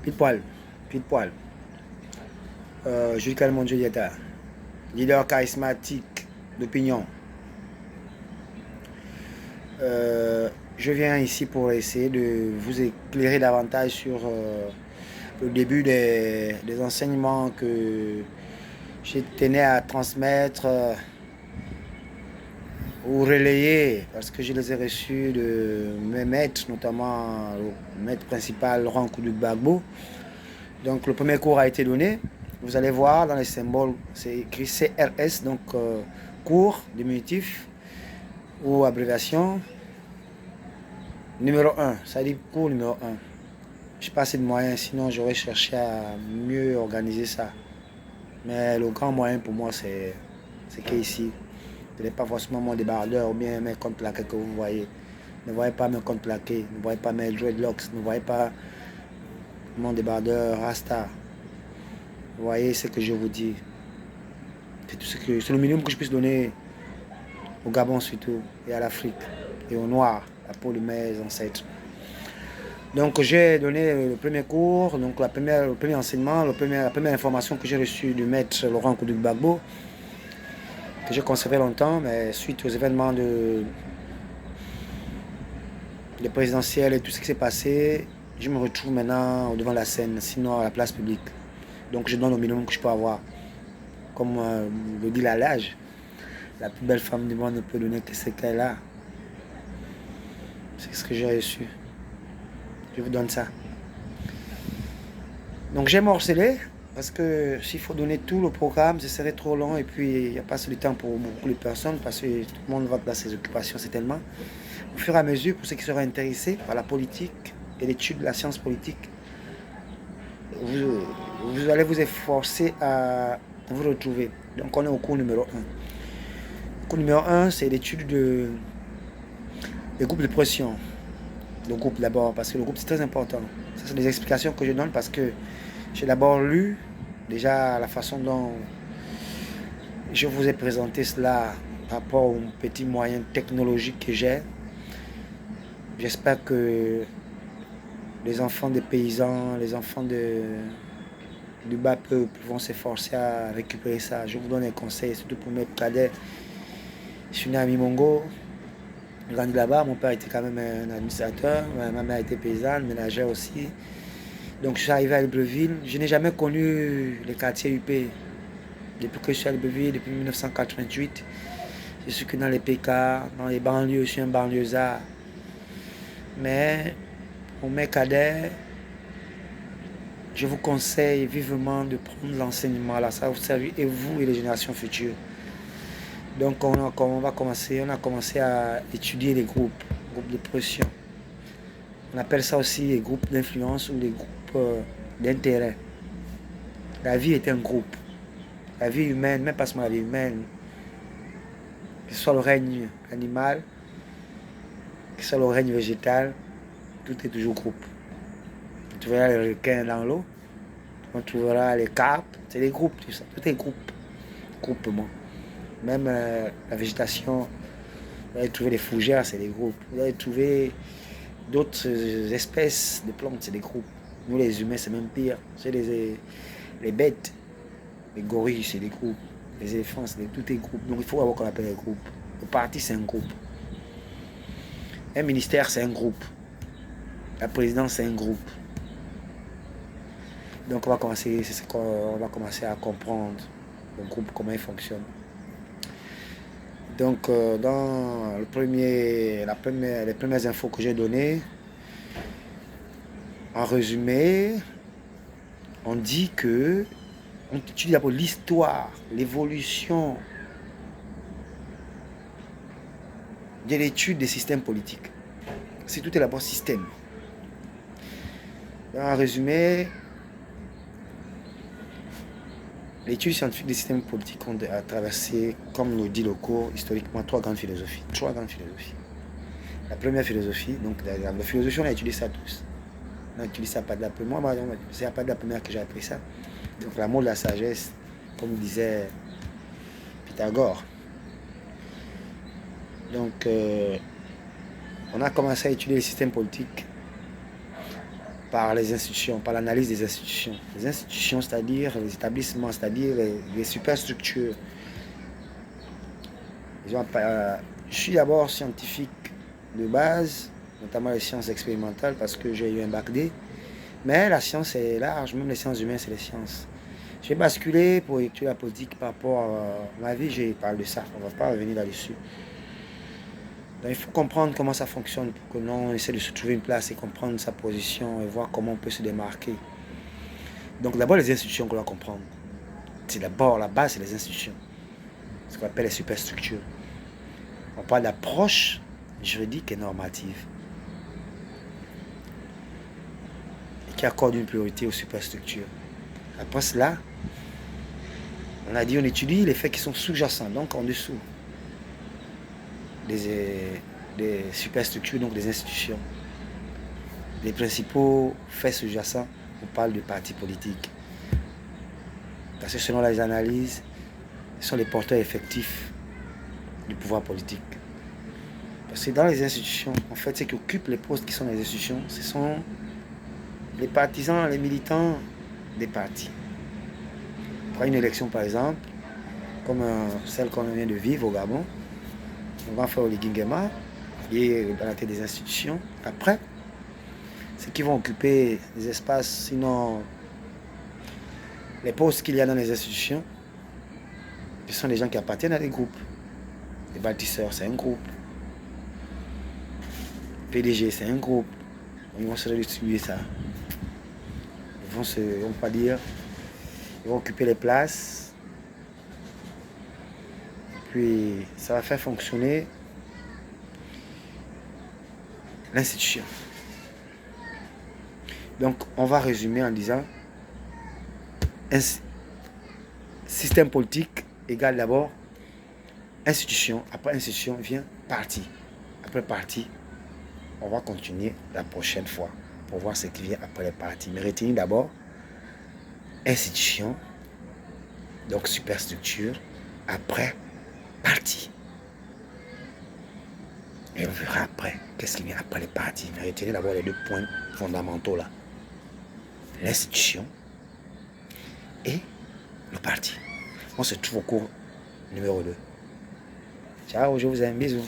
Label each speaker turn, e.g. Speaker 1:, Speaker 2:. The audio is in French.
Speaker 1: Pile poil, pile poil. Jules Calmondio Dieta, leader charismatique d'opinion. Je viens ici pour essayer de vous éclairer davantage sur le début des enseignements que je tenais à transmettre ou relayer, parce que je les ai reçus de mes maîtres, notamment le maître principal Laurent Koudou-Gbagbo. Donc le premier cours a été donné. Vous allez voir dans les symboles, c'est écrit CRS, donc cours, diminutif ou abréviation. Numéro 1, ça dit cours numéro 1. Je n'ai pas assez de moyens, sinon j'aurais cherché à mieux organiser ça. Mais le grand moyen pour moi, c'est qu'ici, ce n'est pas forcément mon débardeur ou bien mes comptes plaqués que vous voyez. Ne voyez pas mes comptes plaqués, ne voyez pas mes dreadlocks, ne voyez pas mon débardeur Rasta. Vous voyez ce que je vous dis. C'est le minimum que je puisse donner au Gabon surtout, et à l'Afrique, et au Noir, la peau de mes ancêtres. Donc j'ai donné le premier cours, donc le premier enseignement, la première information que j'ai reçue du maître Laurent Koudou-Gbagbo, que j'ai conservé longtemps, mais suite aux événements de présidentielles et tout ce qui s'est passé, je me retrouve maintenant devant la scène, sinon à la place publique. Donc je donne au minimum que je peux avoir. Comme le dit l'âge, la plus belle femme du monde ne peut donner que ce qu'elle a. C'est ce que j'ai reçu. Je vous donne ça. Donc j'ai morcelé, parce que s'il faut donner tout le programme, ce serait trop long et puis il n'y a pas assez de temps pour beaucoup de personnes, parce que tout le monde va dans ses occupations, c'est tellement. Au fur et à mesure, pour ceux qui seraient intéressés par la politique et l'étude de la science politique, vous allez vous efforcer à vous retrouver. Donc on est au cours numéro 1. Le cours numéro 1, c'est l'étude des groupes de pression. Le groupe d'abord, parce que le groupe c'est très important. Ça, c'est des explications que je donne parce que j'ai d'abord lu déjà la façon dont je vous ai présenté cela par rapport aux petits moyens technologiques que j'ai. J'espère que les enfants des paysans, les enfants du bas peuple vont s'efforcer à récupérer ça. Je vous donne un conseil, surtout pour mes cadets. Je suis né à Mimongo, j'ai grandi là-bas. Mon père était quand même un administrateur, ma mère était paysanne, ménagère aussi. Donc je suis arrivé à Libreville. Je n'ai jamais connu les quartiers UP. Depuis que je suis à Libreville, depuis 1988, je suis que dans les PK, dans les banlieues, je suis un banlieusard. Mais pour mes cadets, je vous conseille vivement de prendre l'enseignement là, ça va vous servir, et vous et les générations futures. Donc on a commencé à étudier les groupes de pression. On appelle ça aussi les groupes d'influence ou les groupes d'intérêt. La vie est un groupe. La vie humaine, même pas seulement la vie humaine, que ce soit le règne animal, que ce soit le règne végétal, tout est toujours groupe. On trouvera les requins dans l'eau, on trouvera les carpes, c'est des groupes, tout ça. Tout est groupe, groupement. Même la végétation, vous allez trouver les fougères, c'est des groupes. Vous allez trouver d'autres espèces de plantes, c'est des groupes. Nous les humains, c'est même pire. C'est les bêtes, les gorilles, c'est des groupes. Les éléphants, tout est groupe. Donc il faut avoir qu'on appelle les groupes. Le parti, c'est un groupe. Un ministère, c'est un groupe. La présidence, c'est un groupe. Donc on va commencer à comprendre le groupe, comment il fonctionne. Donc dans les premières infos que j'ai données, en résumé, on dit que on étudie d'abord l'histoire, l'évolution de l'étude des systèmes politiques. C'est tout est d'abord système. En résumé, l'étude scientifique des systèmes politiques a traversé, comme le dit le cours, historiquement, trois grandes philosophies. La première philosophie, donc la philosophie, on a étudié ça tous. On a étudié ça pas de la première. Moi, c'est pas de la première que j'ai appris ça. Donc l'amour de la sagesse, comme disait Pythagore. Donc on a commencé à étudier les systèmes politiques par les institutions, par l'analyse des institutions. Les institutions, c'est-à-dire les établissements, c'est-à-dire les superstructures. Je suis d'abord scientifique de base, notamment les sciences expérimentales, parce que j'ai eu un bac D. Mais la science est large, même les sciences humaines, c'est les sciences. J'ai basculé pour étudier la politique par rapport à ma vie, j'ai parlé de ça, on ne va pas revenir là-dessus. Donc il faut comprendre comment ça fonctionne pour que l'on essaie de se trouver une place et comprendre sa position et voir comment on peut se démarquer. Donc d'abord les institutions qu'on doit comprendre. C'est d'abord la base, c'est les institutions. Ce qu'on appelle les superstructures. On parle d'approche juridique et normative. Et qui accorde une priorité aux superstructures. Après cela, on a dit on étudie les faits qui sont sous-jacents, donc en dessous des superstructures, donc des institutions. Les principaux faits sous-jacents, on parle de partis politiques. Parce que selon les analyses, ce sont les porteurs effectifs du pouvoir politique. Parce que dans les institutions, en fait, ceux qui occupent les postes qui sont dans les institutions, ce sont les partisans, les militants des partis. Pour une élection, par exemple, comme celle qu'on vient de vivre au Gabon, on va faire Oligui Nguema, qui est dans la tête des institutions. Après, ceux qui vont occuper les espaces, sinon les postes qu'il y a dans les institutions, ce sont des gens qui appartiennent à des groupes. Les bâtisseurs, c'est un groupe. PDG, c'est un groupe. Ils vont se redistribuer ça. Ils vont pas dire, ils vont occuper les places. Puis ça va faire fonctionner l'institution. Donc on va résumer en disant un système politique égale d'abord institution. Après institution vient parti. Après parti, on va continuer la prochaine fois pour voir ce qui vient après les partis. Mais retenez d'abord institution, donc superstructure, après parti. Et on verra après qu'est-ce qui vient après les partis. Mais retenez d'abord les deux points fondamentaux là. L'institution et le parti. On se trouve au cours numéro 2. Ciao, je vous aime, bisous.